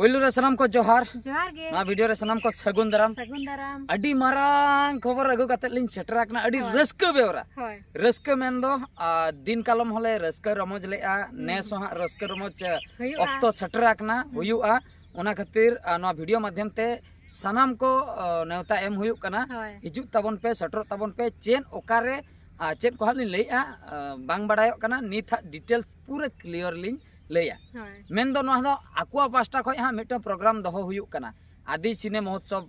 पहिलू रे सनम को जोहार जोहार गे ना वीडियो रे सनम को सगुन दाराम अडी मारांग खबर अगु कते लिन सेटरा कना अडी रस्क बेवरा होय रस्क मेन दो दिन कालम होले रस्क रमज लेआ नेस हा रस्क रमज ऑक्तो सेटरा कना हुयुआ ओना खातिर नवा वीडियो माध्यम ते सनम को नेवता एम हुयुक कना हिजुक ताबन पे सेटर ताबन पे चेन ओकारे चेन को हालिन लेआ बांग बडायो कना नित डिटेल्स पूरा क्लियर लिन लेया मेन दो नवा दो आकुआ पास्टा खय हा मिटन प्रोग्राम दहो हुयुक कना आदि सिने महोत्सव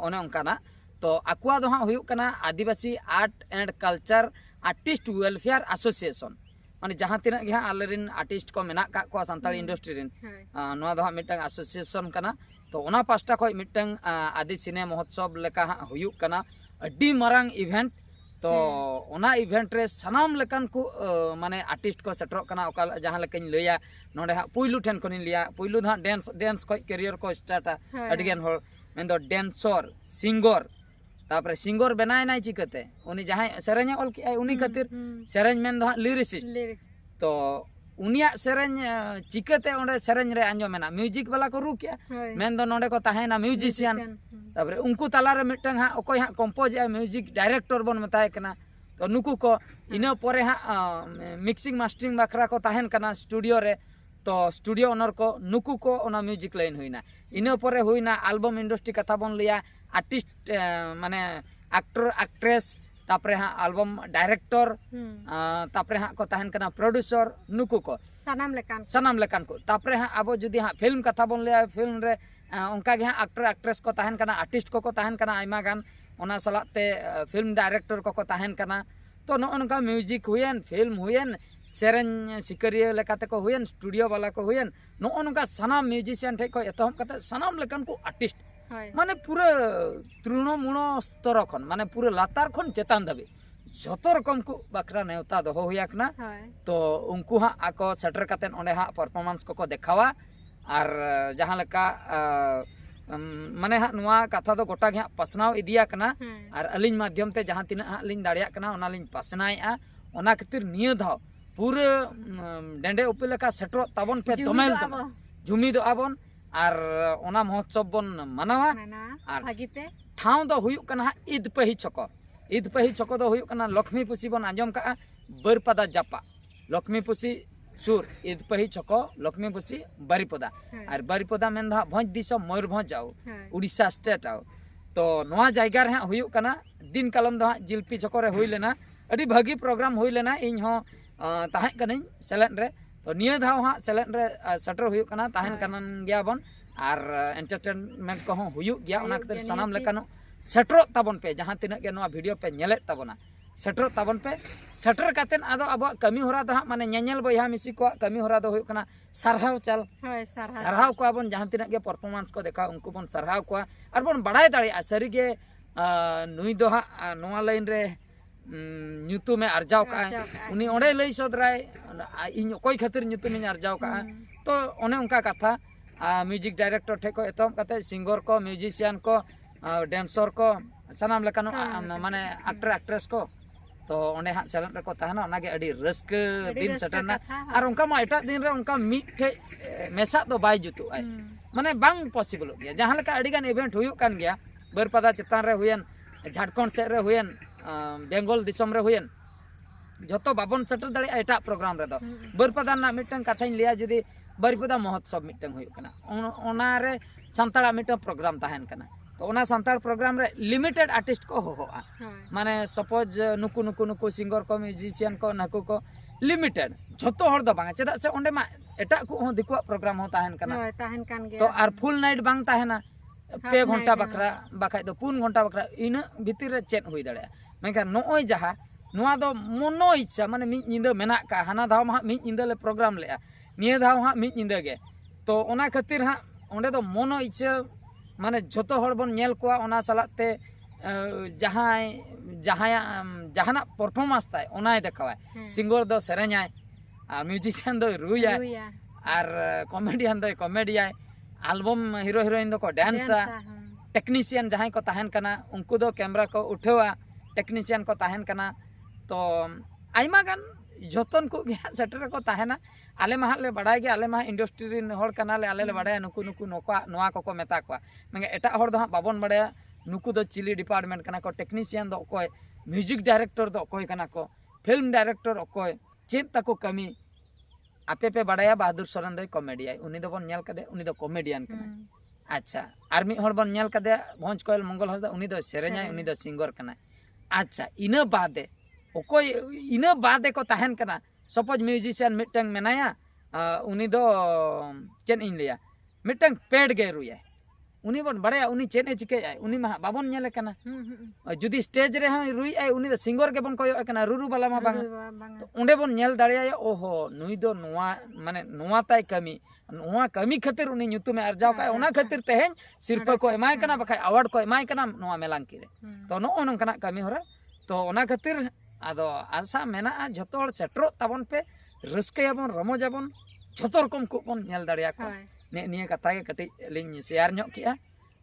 ओने उनकाना तो आकुआ दो हा हुयुक कना आदिवासी art and culture artist welfare association माने जहां तिना गे हा आलेरिन आर्टिस्ट को मेना का को संताली इंडस्ट्री रिन नवा दो हा मिटन एसोसिएशन कना तो ओना पास्टा खय मिटन आदि सिने महोत्सव लेका हा हुयुक कना अड्डी मारांग इवेंट तो ओना इवेंट रे सनाम लेकान को माने आर्टिस्ट को सेटरो कना ओका जहां लेकान लैया नोडे हा पुइलु ठेन कोनी लिया पुइलु धा डांस को करियर को स्टार्ट अडिगन हो मेन दो डांसर सिंगर तापरे सिंगर बनाय नाय चिकते उनी जहां सेरेंज ऑल की उनी खातिर सेरेंज मेन दो लिरिसिस्ट तो उनिया सेरेंज चिकते ओंडे सेरेंज रे आंजो मेना म्यूजिक वाला को रुकिया मेन दो नोडे को ताहेना म्यूजिशियन तापरे उनको ताला रे मिटन हा ओकोय हा कंपोज आ म्यूजिक डायरेक्टर बन मताय कना तो नुकु को इना परे हा मिक्सिंग मास्टरिंग बखरा को ताहेन कना स्टूडियो रे तो स्टूडियो ओनर को नुकु को ओना म्यूजिक लाइन हुईना इना परे हुईना एल्बम इंडस्ट्री कथा बन लिया आर्टिस्ट माने एक्टर एक्ट्रेस तापरे हा एल्बम डायरेक्टर तापरे हा को ताहेन कना प्रोड्यूसर नुकु को सनाम लेकान को तापरे हा आबो जुदी हा फिल्म कथा बन लिया फिल्म रे उनका गे हा एक्टर एक्ट्रेस को ताहेन कना आर्टिस्ट को ताहेन कना आइमा गान ओना सलाते फिल्म डायरेक्टर को ताहेन कना तो नोनका म्यूजिक हुयन फिल्म हुयन सेरेन सिकरिया लेकाते को हुयन स्टूडियो वाला को हुयन नोनका सनाम म्यूजिशियन ठे को एतहम कते सनाम लेकान को आर्टिस्ट माने पूरा तृणमूल स्तर खन माने पूरा लातार खन चेतान दबे जतो रकम को बकरा नेवता दहो हुयाकना तो उनको हा आको सेटर कतेन ओंडे हा परफॉर्मेंस को देखावा और जहां लका माने हा नुआ कथा दो गोटा गे पसनाव इदिया कना और अलिन माध्यम ते जहां तिना हा लिन दाड़िया कना ओना लिन पसनायआ ओना खातिर निय धाव पूरे डेंडे उपिल का सेटर ताबन पे दमेल झुमी दो आबन और ओना महोत्सव बन मनावा और भागीते ठाव दो हुयुक कना ईद पही छको दो हुयुक कना लक्ष्मी पुसी बन आंजम का बरपदा जापा लक्ष्मी पुसी सुर ईद पही छको लक्ष्मी पुसी बारिपदा और बारिपदा मेन दा भोज दिसो मयूरभंज आओ उड़ीसा स्टेट आओ तो नवा जायगा रे हुयुक कना दिन कालम दो जिलपी छको रे हुई लेना अडी भागी प्रोग्राम हुई लेना इन हो ताहें कनिन सेलेन रे तो निया धाव हा सेलेन रे सेटर हुयुक कना ताहेन कनन गया बन और एंटरटेनमेंट को हुयुक गया ओना खातिर सनाम लेकानो सेटर ताबन पे जहां तिना के नवा वीडियो पे नेले ताबना सेटर ताबन पे सेटर कातेन आदो अब कमी होरा दो माने नेनेल बया मिसी को कमी होरा दो हुयुक कना सरहाव चल सरहाव को बन जहां तिना के परफॉर्मेंस को देखा उनको बन सरहाव को और बन बड़ाई दाड़ी सरी के नुई दो हा नवा लाइन रे न्यूतु में अर्जाव का उनी ओंडे लई सदराय इन कोई खातिर न्यूतु में अर्जाव का तो ओने उनका कथा म्यूजिक डायरेक्टर ठे को एतम कते सिंगर को म्यूजिशियन को डांसर को सनाम लेकानो माने एक्टर एक्ट्रेस को तो ओंडे हा सेलेन रे को ताहना ओनागे अडी रस्क दिन सटरना और उनका मा एटा दिन रे उनका मिठे मेसा तो बाय जुतु आय माने बांग पॉसिबल गया जहां लेका अडी गान इवेंट हुयुक कान गया बरपदा चितान रे हुयन झारखंड से रे हुयन बेंगल दिसम रे हुयन जतो बाबन सेटर दाड़ी एटा प्रोग्राम रे दो बरपदा ना मिटन कथाइन लिया जदी बरपदा महोत्सव मिटन हुयुक कना ओना रे संताड़ा मिटन प्रोग्राम ताहेन कना तो ओना संताड़ प्रोग्राम रे लिमिटेड आर्टिस्ट को होआ माने सपोज नुकु नुकु नुकु सिंगर को म्यूजिशियन को नकु को लिमिटेड जतो हर दो बांग चेदा से ओंडे मा एटा को हो दिकुआ प्रोग्राम हो ताहेन कना तो आर फुल नाइट बांग ताहेना 2 घंटा बकरा बाखाय दो 3 घंटा बकरा इन भीतर रे चेक हुई दाड़े मेका नोय जहा नुआ दो मनो इच्छा माने मि निंदा मेना का हाना धाव मा मि निंदा ले प्रोग्राम ले निया धाव हा मि निंदा गे तो ओना खातिर हा ओंडे दो मनो इच्छा माने जतो हर बन नेल कोआ ओना सलाते जहाना परफॉर्मेंस ताय ओनाय देखावाय सिंगर दो सेरेኛय म्यूजिशियन दो रुया और कॉमेडियन दो कॉमेडियाय एल्बम हीरो हीरोइन दो को डांसा टेक्नीशियन जहां को ताहेन कना उनको दो कैमरा को उठावा टेक्नीशियन को ताहेन कना तो आइमा गान जतन को सेटर को ताहेना आले मा ले बड़ा गया आले मा इंडस्ट्री रिन हर कनाले आले ले बड़ा नुकु नुकु नोका कोको मेता को मेंगे एटा हर दो बाबन बड़ा नुकु दो चिली डिपार्टमेंट कना को टेक्नीशियन दो कोई म्यूजिक डायरेक्टर दो कोई कना को फिल्म डायरेक्टर कोई चेत तको कमी आपे पे बड़ा बहादुर सोरेन दो कॉमेडिया उनी दो बन नेल कदे उनी दो कॉमेडियन कना अच्छा आर मी हर बन नेल कदे भोज कोयल मंगल हसदा उनी दो सेरेन्याय उनी दो सिंगर कना अच्छा इना बादे ओकोय इना बादे को तहन कना सपोज म्यूजिशियन मिटंग मेनाया उनी दो चेन इन लिया मिटंग पेड़ गे रुया उनी बन बड़ा उनी चेन चिके उनी मा बाबन नेले कना जुदी स्टेज रे हां रुई आय उनी दो सिंगर के बन कोयो कना रुरु बाला मा बांग तो उंडे बन नेल दाड़िया ओहो नुई दो नोवा माने नोवा ताय कमी नोवा कमी खातिर उनी ᱧᱩᱛᱩᱢ में अर्जाव का ओना खातिर तेहेñ सिरपा को एमाय कना बखाय अवार्ड को एमाय कना नोवा मेलांकी रे तो नो नोंकना कमी होरा तो ओना खातिर आदो आशा मेना जतो हर सेटरो ताबन पे रस्कयाबन रमोजाबन जतो रकम को बन नेल दाड़िया को निया कथा के कटी लिंग शेयर ᱧᱚᱜ किया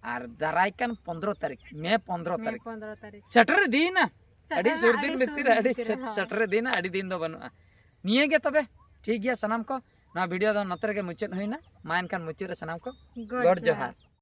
और दाराय कान 15 तारीख मे 15 तारीख सेटर दिन अड़ी सुर दिन बितिर अड़ी सेटर दिन अड़ी दिन दो बनुआ निये गे तबे ठीक गया सनाम को ना वीडियो दो नतर के मुचत होइना मा एनखान मुचत रे सनाम को गॉड जोहार।